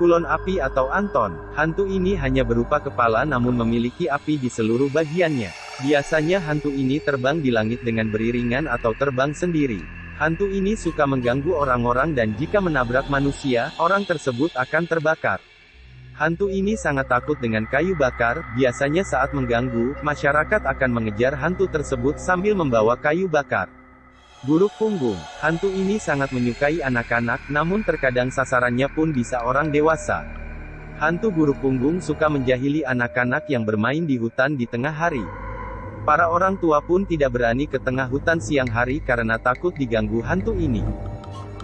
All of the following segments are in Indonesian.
Kulon api atau Anton. Hantu ini hanya berupa kepala namun memiliki api di seluruh bagiannya. Biasanya hantu ini terbang di langit dengan beriringan atau terbang sendiri. Hantu ini suka mengganggu orang-orang dan jika menabrak manusia, orang tersebut akan terbakar. Hantu ini sangat takut dengan kayu bakar, biasanya saat mengganggu, masyarakat akan mengejar hantu tersebut sambil membawa kayu bakar. Buruk punggung. Hantu ini sangat menyukai anak-anak, namun terkadang sasarannya pun bisa orang dewasa. Hantu buruk punggung suka menjahili anak-anak yang bermain di hutan di tengah hari. Para orang tua pun tidak berani ke tengah hutan siang hari karena takut diganggu hantu ini.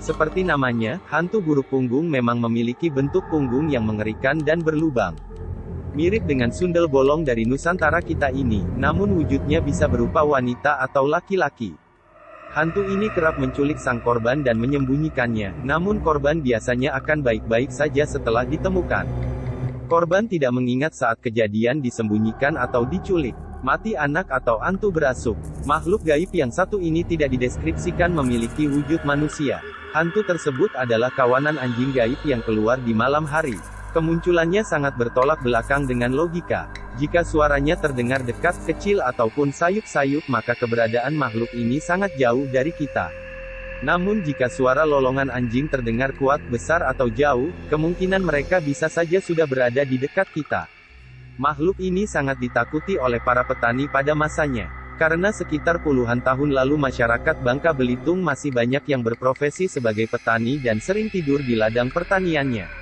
Seperti namanya, hantu buruk punggung memang memiliki bentuk punggung yang mengerikan dan berlubang. Mirip dengan sundel bolong dari Nusantara kita ini, namun wujudnya bisa berupa wanita atau laki-laki. Hantu ini kerap menculik sang korban dan menyembunyikannya, namun korban biasanya akan baik-baik saja setelah ditemukan. Korban tidak mengingat saat kejadian disembunyikan atau diculik. Mati anak atau hantu berasuk. Makhluk gaib yang satu ini tidak dideskripsikan memiliki wujud manusia. Hantu tersebut adalah kawanan anjing gaib yang keluar di malam hari. Kemunculannya sangat bertolak belakang dengan logika. Jika suaranya terdengar dekat, kecil ataupun sayup-sayup maka keberadaan makhluk ini sangat jauh dari kita. Namun jika suara lolongan anjing terdengar kuat, besar atau jauh, kemungkinan mereka bisa saja sudah berada di dekat kita. Makhluk ini sangat ditakuti oleh para petani pada masanya. Karena sekitar puluhan tahun lalu masyarakat Bangka Belitung masih banyak yang berprofesi sebagai petani dan sering tidur di ladang pertaniannya.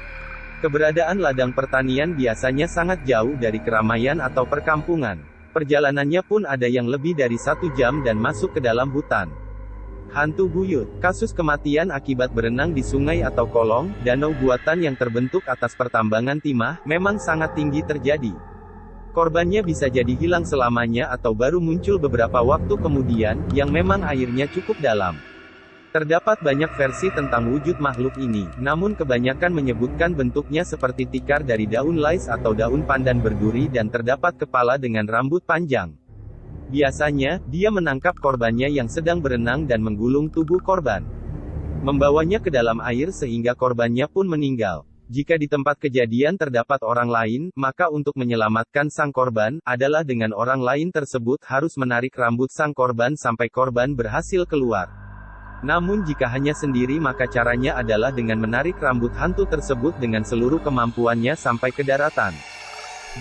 Keberadaan ladang pertanian biasanya sangat jauh dari keramaian atau perkampungan. Perjalanannya pun ada yang lebih dari 1 jam dan masuk ke dalam hutan. Hantu buyut. Kasus kematian akibat berenang di sungai atau kolong, danau buatan yang terbentuk atas pertambangan timah, memang sangat tinggi terjadi. Korbannya bisa jadi hilang selamanya atau baru muncul beberapa waktu kemudian, yang memang airnya cukup dalam. Terdapat banyak versi tentang wujud makhluk ini, namun kebanyakan menyebutkan bentuknya seperti tikar dari daun lais atau daun pandan berduri dan terdapat kepala dengan rambut panjang. Biasanya, dia menangkap korbannya yang sedang berenang dan menggulung tubuh korban. Membawanya ke dalam air sehingga korbannya pun meninggal. Jika di tempat kejadian terdapat orang lain, maka untuk menyelamatkan sang korban, adalah dengan orang lain tersebut harus menarik rambut sang korban sampai korban berhasil keluar. Namun jika hanya sendiri maka caranya adalah dengan menarik rambut hantu tersebut dengan seluruh kemampuannya sampai ke daratan.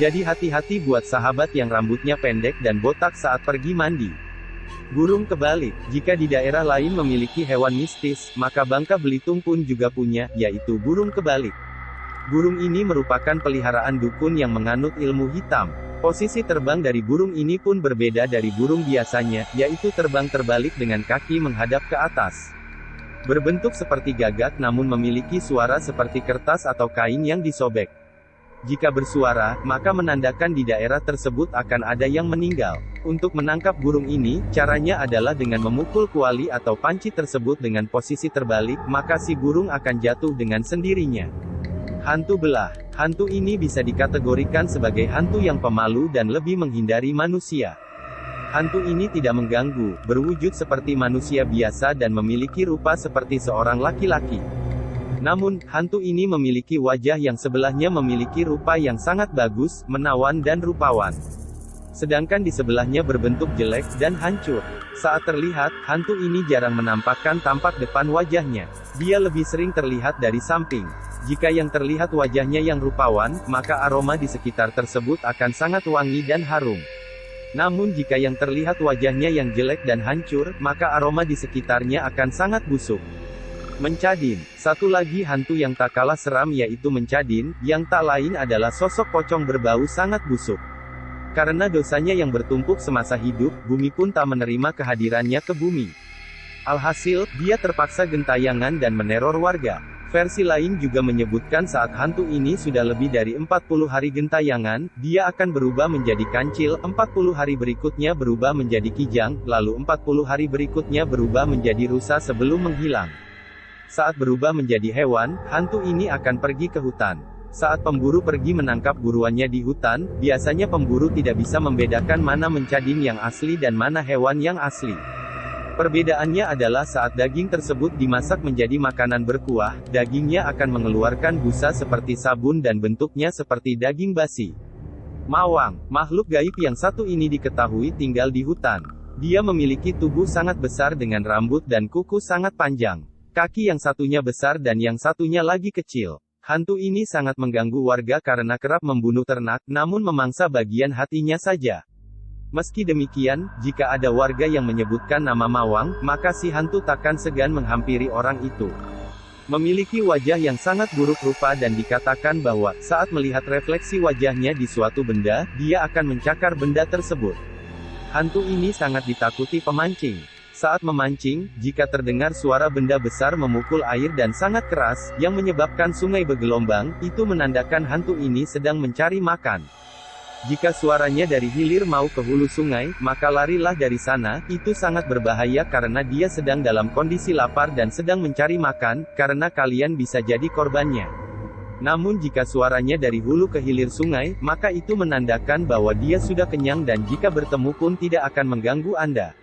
Jadi hati-hati buat sahabat yang rambutnya pendek dan botak saat pergi mandi. Burung kebalik. Jika di daerah lain memiliki hewan mistis, maka Bangka Belitung pun juga punya, yaitu burung kebalik. Burung ini merupakan peliharaan dukun yang menganut ilmu hitam. Posisi terbang dari burung ini pun berbeda dari burung biasanya, yaitu terbang terbalik dengan kaki menghadap ke atas. Berbentuk seperti gagak namun memiliki suara seperti kertas atau kain yang disobek. Jika bersuara, maka menandakan di daerah tersebut akan ada yang meninggal. Untuk menangkap burung ini, caranya adalah dengan memukul kuali atau panci tersebut dengan posisi terbalik, maka si burung akan jatuh dengan sendirinya. Hantu belah. Hantu ini bisa dikategorikan sebagai hantu yang pemalu dan lebih menghindari manusia. Hantu ini tidak mengganggu, berwujud seperti manusia biasa dan memiliki rupa seperti seorang laki-laki. Namun, hantu ini memiliki wajah yang sebelahnya memiliki rupa yang sangat bagus, menawan dan rupawan. Sedangkan di sebelahnya berbentuk jelek dan hancur. Saat terlihat, hantu ini jarang menampakkan tampak depan wajahnya. Dia lebih sering terlihat dari samping. Jika yang terlihat wajahnya yang rupawan, maka aroma di sekitar tersebut akan sangat wangi dan harum. Namun jika yang terlihat wajahnya yang jelek dan hancur, maka aroma di sekitarnya akan sangat busuk. Mencadin. Satu lagi hantu yang tak kalah seram yaitu Mencadin, yang tak lain adalah sosok pocong berbau sangat busuk. Karena dosanya yang bertumpuk semasa hidup, bumi pun tak menerima kehadirannya ke bumi. Alhasil, dia terpaksa gentayangan dan meneror warga. Versi lain juga menyebutkan saat hantu ini sudah lebih dari 40 hari gentayangan, dia akan berubah menjadi kancil, 40 hari berikutnya berubah menjadi kijang, lalu 40 hari berikutnya berubah menjadi rusa sebelum menghilang. Saat berubah menjadi hewan, hantu ini akan pergi ke hutan. Saat pemburu pergi menangkap buruannya di hutan, biasanya pemburu tidak bisa membedakan mana Mencadin yang asli dan mana hewan yang asli. Perbedaannya adalah saat daging tersebut dimasak menjadi makanan berkuah, dagingnya akan mengeluarkan busa seperti sabun dan bentuknya seperti daging basi. Mawang, makhluk gaib yang satu ini diketahui tinggal di hutan. Dia memiliki tubuh sangat besar dengan rambut dan kuku sangat panjang. Kaki yang satunya besar dan yang satunya lagi kecil. Hantu ini sangat mengganggu warga karena kerap membunuh ternak, namun memangsa bagian hatinya saja. Meski demikian, jika ada warga yang menyebutkan nama Mawang, maka si hantu takkan segan menghampiri orang itu. Memiliki wajah yang sangat buruk rupa dan dikatakan bahwa, saat melihat refleksi wajahnya di suatu benda, dia akan mencakar benda tersebut. Hantu ini sangat ditakuti pemancing. Saat memancing, jika terdengar suara benda besar memukul air dan sangat keras, yang menyebabkan sungai bergelombang, itu menandakan hantu ini sedang mencari makan. Jika suaranya dari hilir mau ke hulu sungai, maka larilah dari sana, itu sangat berbahaya karena dia sedang dalam kondisi lapar dan sedang mencari makan, karena kalian bisa jadi korbannya. Namun jika suaranya dari hulu ke hilir sungai, maka itu menandakan bahwa dia sudah kenyang dan jika bertemu pun tidak akan mengganggu Anda.